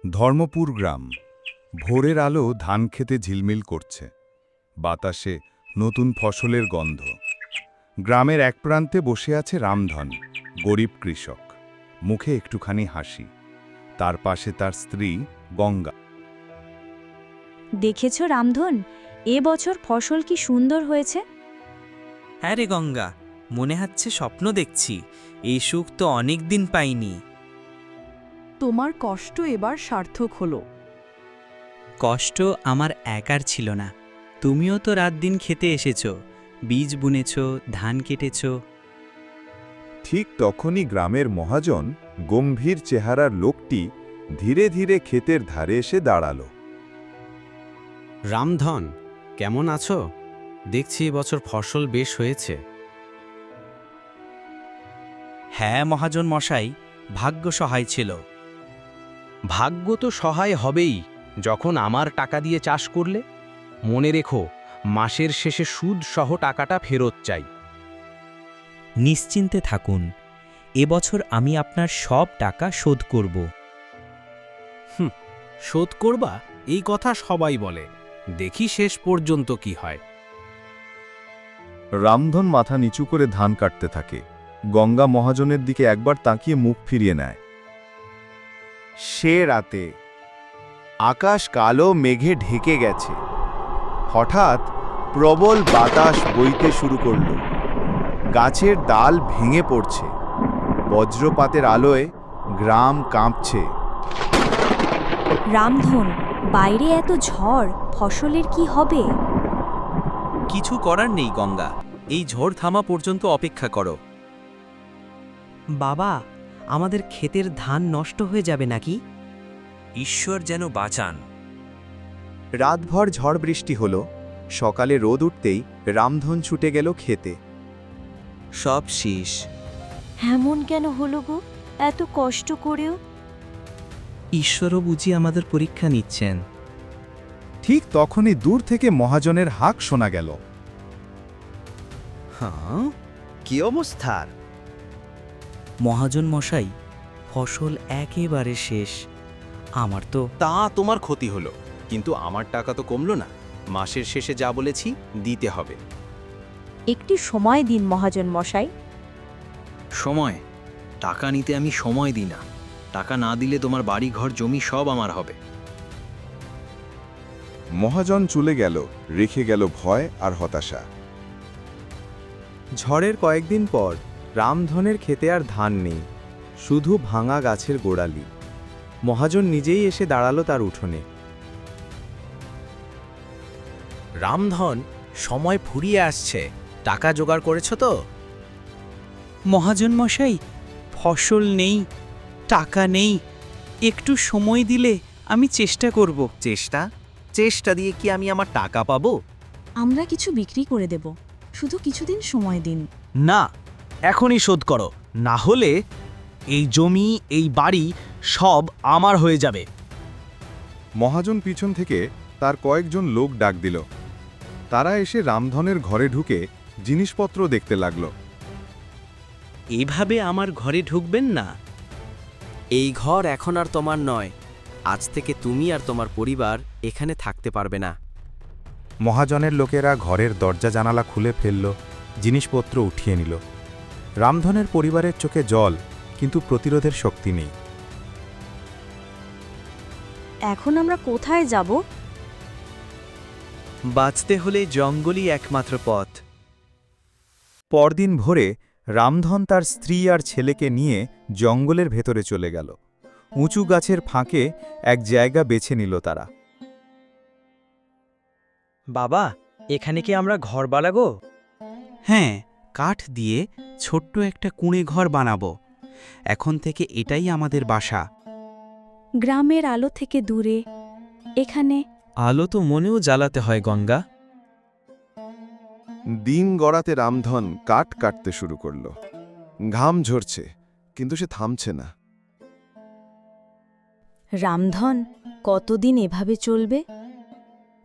ধর্মপুর গ্রাম। ভোরের আলো ধান খেতে ঝিলমিল করছে, বাতাসে নতুন ফসলের গন্ধ। গ্রামের এক প্রান্তে বসে আছে রামধন, গরিব কৃষক, মুখে একটুখানি হাসি। তার পাশে তার স্ত্রী গঙ্গা। দেখেছ রামধন, এবছর ফসল কি সুন্দর হয়েছে। হ্যাঁ রে গঙ্গা, মনে হচ্ছে স্বপ্ন দেখছি। এই সুখ তো অনেক দিন পাইনি। তোমার কষ্ট এবার সার্থক হলো। কষ্ট আমার একার ছিল না, তুমিও তো রাত দিন খেতে এসেছো, বীজ বুনেছ, ধান কেটেছ। ঠিক তখনই গ্রামের মহাজন গম্ভীর চেহারার লোকটি ধীরে ধীরে ক্ষেতের ধারে এসে দাঁড়াল। রামধন, কেমন আছো? দেখছি এবছর ফসল বেশ হয়েছে। হ্যাঁ মহাজন মশাই, ভাগ্য সহায় ছিল। ভাগ্য তো সহায় হবেই যখন আমার টাকা দিয়ে চাষ করলে। মনে রেখো, মাসের শেষে সুদ সহ টাকাটা ফেরত চাই। নিশ্চিন্তে থাকুন, এবছর আমি আপনার সব টাকা শোধ করব। শোধ করবা, এই কথা সবাই বলে, দেখি শেষ পর্যন্ত কি হয়। রামধন মাথা নিচু করে ধান কাটতে থাকে। গঙ্গা মহাজনের দিকে একবার তাকিয়ে মুখ ফিরিয়ে নেয়। সে রাতে আকাশ কালো মেঘে ঢেকে গেছে। হঠাৎ প্রবল বাতাস বইতে শুরু করল। গাছের ডাল ভেঙে পড়ছে। বজ্রপাতের আলোয় গ্রাম কাঁপছে। রামধন, বাইরে এত ঝড়, ফসলের কি হবে। কিছু করার নেই গঙ্গা, এই ঝড় থামা পর্যন্ত অপেক্ষা করো। বাবা, আমাদের ক্ষেতের ধান নষ্ট হয়ে যাবে নাকি? ঈশ্বর যেন বাঁচান। রাতভর ঝড় বৃষ্টি হল। সকালে রোদ উঠতেই রামধন ছুটে গেল খেতে। সব শেষ। এমন কেন হলো গো, এত কষ্ট করেও। ঈশ্বরও বুঝি আমাদের পরীক্ষা নিচ্ছেন। ঠিক তখনই দূর থেকে মহাজনের হাঁক শোনা গেল। হ্যাঁ, কি অবস্থার? মহাজন মশাই, ফসল একেবারে শেষ। আমার তো তা তোমার ক্ষতি হলো, কিন্তু আমার টাকা তো কমলো না। মাসের শেষে যা বলেছি দিতে হবে। একটি সময় দিন মহাজন মশাই। সময়? টাকা নিতে আমি সময় দিই না। টাকা না দিলে তোমার বাড়ি ঘর জমি সব আমার হবে। মহাজন চলে গেল, রেখে গেল ভয় আর হতাশা। ঝড়ের কয়েকদিন পর রামধনের খেতে আর ধান নেই, শুধু ভাঙা গাছের গোড়ালি। মহাজন নিজেই এসে দাঁড়ালো তার উঠোনে। রামধন, সময় ফুরিয়ে আসছে, টাকা জোগাড় করেছ তো? মহাজন মশাই, ফসল নেই, টাকা নেই। একটু সময় দিলে আমি চেষ্টা করব। চেষ্টা দিয়ে কি আমি আমার টাকা পাবো? আমরা কিছু বিক্রি করে দেব, শুধু কিছুদিন সময় দিন। না, এখনই শোধ করো, না হলে এই জমি, এই বাড়ি সব আমার হয়ে যাবে। মহাজন পিছন থেকে তার কয়েকজন লোক ডাক দিল। তারা এসে রামধনের ঘরে ঢুকে জিনিসপত্র দেখতে লাগল। এভাবে আমার ঘরে ঢুকবেন না। এই ঘর এখন আর তোমার নয়। আজ থেকে তুমি আর তোমার পরিবার এখানে থাকতে পারবে না। মহাজনের লোকেরা ঘরের দরজা জানালা খুলে ফেলল, জিনিসপত্র উঠিয়ে নিল। রামধনের পরিবারের চোখে জল, কিন্তু প্রতিরোধের শক্তি নেই। এখন আমরা কোথায় যাব। বাঁচতে হলে জঙ্গলই একমাত্র পথ। পরদিন ভোরে রামধন তার স্ত্রী আর ছেলেকে নিয়ে জঙ্গলের ভেতরে চলে গেল। উঁচু গাছের ফাঁকে এক জায়গা বেছে নিল তারা। বাবা, এখানে কি আমরা ঘর বানাবো? হ্যাঁ, কাঠ দিয়ে ছোট্ট একটা কুঁড়ে ঘর বানাবো। এখন থেকে এটাই আমাদের বাসা। গ্রামের আলো থেকে দূরে, এখানে। আলো তো মনেও জ্বালাতে হয় গঙ্গা। দিন গড়াতে রামধন কাঠ কাটতে শুরু করল। ঘাম ঝরছে, কিন্তু সে থামছে না। রামধন, কতদিন এভাবে চলবে।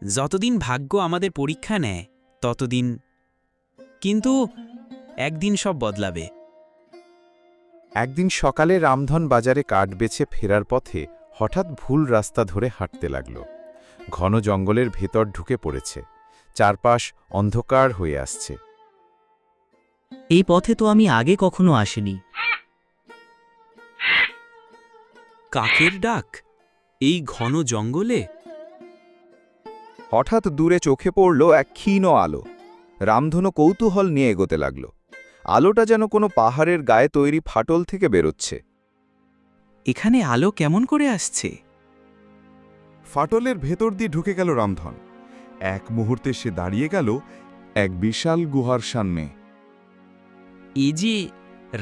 যতদিন ভাগ্য আমাদের পরীক্ষা নেয় ততদিন, কিন্তু একদিন সব বদলাবে। একদিন সকালে রামধন বাজারে কাঠ বেছে ফেরার পথে হঠাৎ ভুল রাস্তা ধরে হাঁটতে লাগল। ঘন জঙ্গলের ভেতর ঢুকে পড়েছে, চারপাশ অন্ধকার হয়ে আসছে। এই পথে তো আমি আগে কখনো আসিনি। কাকের ডাক এই ঘন জঙ্গলে? হঠাৎ দূরে চোখে পড়ল এক ক্ষীণ আলো। রামধনু কৌতূহল নিয়ে এগোতে লাগল। আলোটা যেন কোনো পাহাড়ের গায়ে তৈরি ফাটল থেকে বেরোচ্ছে। এখানে আলো কেমন করে আসছে? ফাটলের ভেতর দিয়ে ঢুকে গেল রামধন। এক মুহূর্তে সে দাঁড়িয়ে গেল এক বিশাল গুহার সামনে। এ যে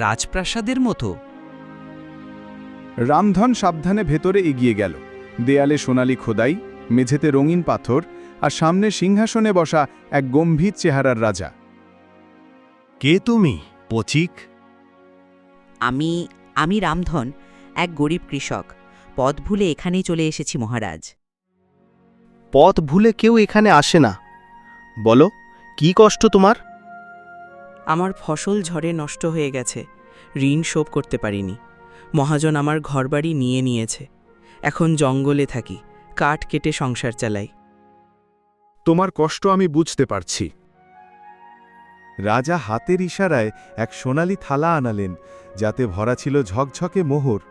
রাজপ্রাসাদের মতো। রামধন সাবধানে ভেতরে এগিয়ে গেল। দেয়ালে সোনালি খোদাই, মেঝেতে রঙিন পাথর, আর সামনে সিংহাসনে বসা এক গম্ভীর চেহারার রাজা। কে তুমি, পচিক? আমি রামধন, এক গরিব কৃষক। পথ ভুলে এখানেই চলে এসেছি মহারাজ। পথ ভুলে কেউ এখানে আসে না। বলো, কি কষ্ট তোমার? আমার ফসল ঝড়ে নষ্ট হয়ে গেছে, ঋণ শোধ করতে পারিনি। মহাজন আমার ঘরবাড়ি নিয়ে নিয়েছে। এখন জঙ্গলে থাকি, কাঠ কেটে সংসার চালাই। তোমার কষ্ট আমি বুঝতে পারছি। রাজা হাতের ইশারায় এক সোনালি থালা আনালেন, যাতে ভরা ছিল ঝকঝকে মোহর।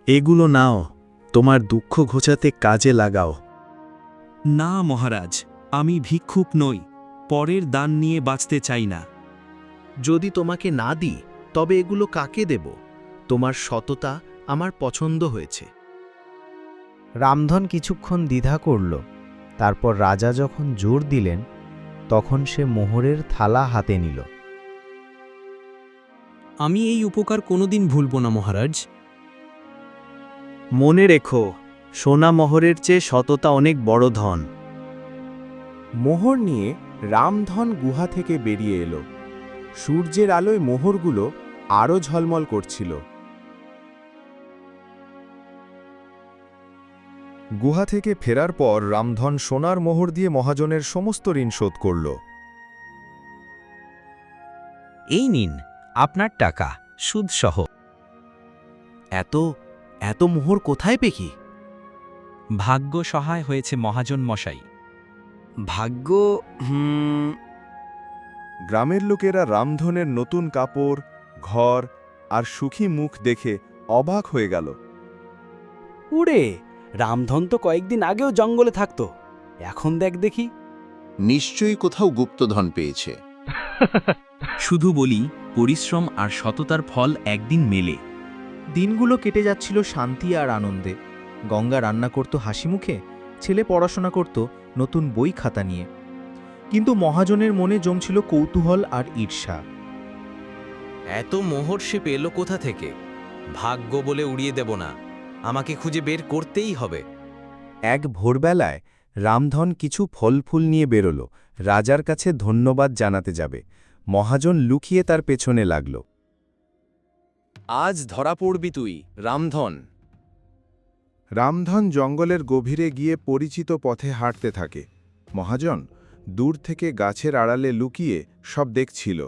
এগুলো নাও, তোমার দুঃখ ঘোচাতে কাজে লাগাও। না মহারাজ, আমি ভিক্ষুক নই, পরের দান নিয়ে বাঁচতে চাই না। যদি তোমাকে না দিই তবে এগুলো কাকে দেব? তোমার সততা আমার পছন্দ হয়েছে। রামধন কিছুক্ষণ দ্বিধা করল। তারপর রাজা যখন জোর দিলেন, তখন সে মোহরের থালা হাতে নিল। আমি এই উপকার কোনোদিন ভুলব না মহারাজ। মনে রেখো, সোনা মোহরের চেয়ে সততা অনেক বড় ধন। মোহর নিয়ে রামধন গুহা থেকে বেরিয়ে এলো। সূর্যের আলোয় মোহরগুলো আরও ঝলমল করছিল। গুহা থেকে ফেরার পর রামধন সোনার মোহর দিয়ে মহাজনের সমস্ত ঋণ শোধ করল। এই নিন আপনার টাকা, সুদসহ। এত মোহর কোথায় পেকি? ভাগ্য সহায় হয়েছে মহাজন মশাই। ভাগ্য গ্রামের লোকেরা রামধনের নতুন কাপড়, ঘর আর সুখী মুখ দেখে অবাক হয়ে গেল। উড়ে, রামধন তো কয়েকদিন আগেও জঙ্গলে থাকতো, এখন দেখি। নিশ্চয়ই কোথাও গুপ্তধন পেয়েছে। শুধু বলি, পরিশ্রম আর সততার ফল একদিন মেলে। দিনগুলো কেটে যাচ্ছিল শান্তি আর আনন্দে। গঙ্গা রান্না করত হাসি মুখে, ছেলে পড়াশোনা করত নতুন বই খাতা নিয়ে। কিন্তু মহাজনের মনে জমছিল কৌতূহল আর ঈর্ষা। এত মোহর সে পেল কোথা থেকে? ভাগ্য বলে উড়িয়ে দেব না, আমাকে খুঁজে বের করতেই হবে। এক ভোরবেলায় রামধন কিছু ফল ফুল নিয়ে বেরোল, রাজার কাছে ধন্যবাদ জানাতে যাবে। মহাজন লুকিয়ে তার পেছনে লাগল। আজ ধরা পড়বি তুই, রামধন। রামধন জঙ্গলের গভীরে গিয়ে পরিচিত পথে হাঁটতে থাকে। মহাজন দূর থেকে গাছের আড়ালে লুকিয়ে সব দেখছিল।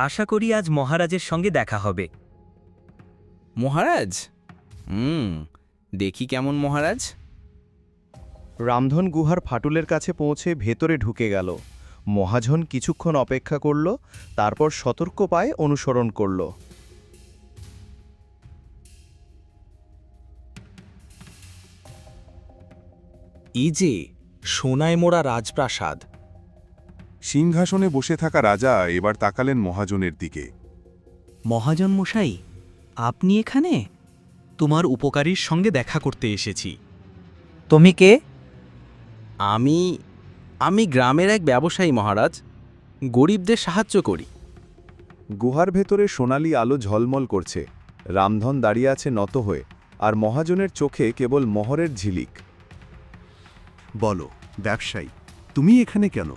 আশা করি আজ মহারাজের সঙ্গে দেখা হবে। মহারাজ? দেখি কেমন মহারাজ। রামধন গুহার ফাটলের কাছে পৌঁছে ভেতরে ঢুকে গেল। মহাজন কিছুক্ষণ অপেক্ষা করল, তারপর সতর্ক পায়ে অনুসরণ করল। এই যে সোনায় মোড়া রাজপ্রাসাদ। সিংহাসনে বসে থাকা রাজা এবার তাকালেন মহাজনের দিকে। মহাজন মশাই, আপনি এখানে? তোমার উপকারীর সঙ্গে দেখা করতে এসেছি। তুমি কে? আমি গ্রামের এক ব্যবসায়ী মহারাজ, গরিবদের সাহায্য করি। গুহার ভেতরে সোনালি আলো ঝলমল করছে। রামধন দাঁড়িয়ে আছে নত হয়ে, আর মহাজনের চোখে কেবল মোহরের ঝিলিক। বলো, ব্যবসায়ী, তুমি এখানে কেন?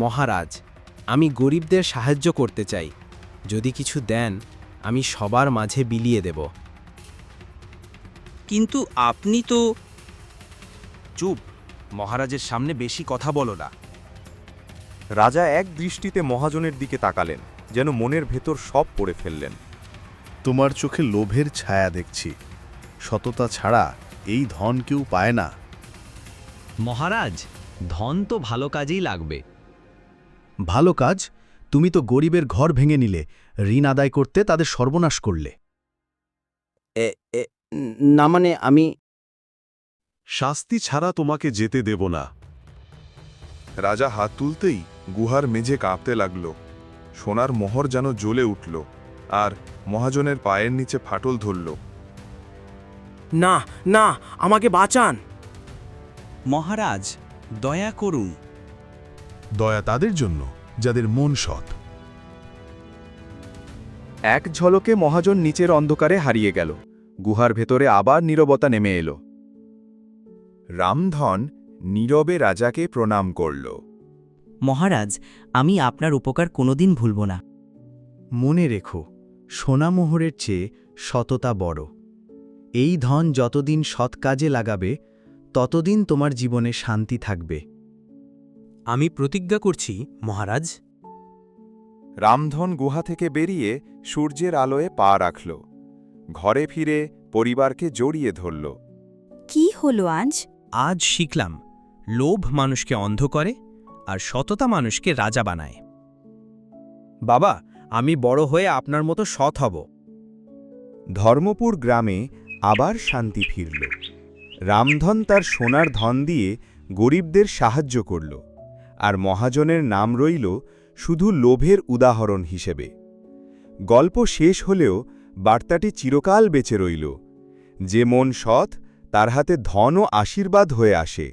মহারাজ, আমি গরিবদের সাহায্য করতে চাই। যদি কিছু দেন, আমি সবার মাঝে বিলিয়ে দেব। কিন্তু আপনি তো... চুপ, মহারাজের সামনে বেশি কথা বলো না। রাজা এক দৃষ্টিতে মহাজনের দিকে তাকালেন, যেন মনের ভেতর সব পড়ে ফেললেন। তোমার চোখে লোভের ছায়া দেখছি। সততা ছাড়া এই ধন কেউ পায় না। মহারাজ, ধন তো ভালো কাজেই লাগবে। ভালো কাজ? তুমি তো গরিবের ঘর ভেঙে নিলে, ঋণ আদায় করতে তাদের সর্বনাশ করলে। না মানে আমি শাস্তি ছাড়া তোমাকে যেতে দেব না। রাজা হাত তুলতেই গুহার মেঝে কাঁপতে লাগল। সোনার মোহর যেন জ্বলে উঠল, আর মহাজনের পায়ের নিচে ফাটল ধরল। না না, আমাকে বাঁচান। মহারাজ, দয়া করুন। দয়া তাদের জন্য যাদের মন সৎ। এক ঝলকে মহাজন নিচের অন্ধকারে হারিয়ে গেল। গুহার ভেতরে আবার নীরবতা নেমে এলো। রামধন নীরবে রাজাকে প্রণাম করল। মহারাজ, আমি আপনার উপকার কোনোদিন ভুলব না। মনে রেখো, সোনামোহরের চেয়ে সততা বড়। এই ধন যতদিন সৎ কাজে লাগাবে, ততদিন তোমার জীবনে শান্তি থাকবে। আমি প্রতিজ্ঞা করছি, মহারাজ। রামধন গুহা থেকে বেরিয়ে সূর্যের আলোয় পা রাখল। ঘরে ফিরে পরিবারকে জড়িয়ে ধরল। কি হলো আজ? আজ শিখলাম, লোভ মানুষকে অন্ধ করে আর সততা মানুষকে রাজা বানায়। বাবা, আমি বড় হয়ে আপনার মতো সৎ হব। ধর্মপুর গ্রামে আবার শান্তি ফিরল। রামধন তার সোনার ধন দিয়ে গরিবদের সাহায্য করল, আর মহাজনের নাম রইল শুধু লোভের উদাহরণ হিসেবে। গল্প শেষ হলেও বার্তাটি চিরকাল বেঁচে রইল। যে মন সৎ, তার হাতে ধন ও আশীর্বাদ হয়ে আসে।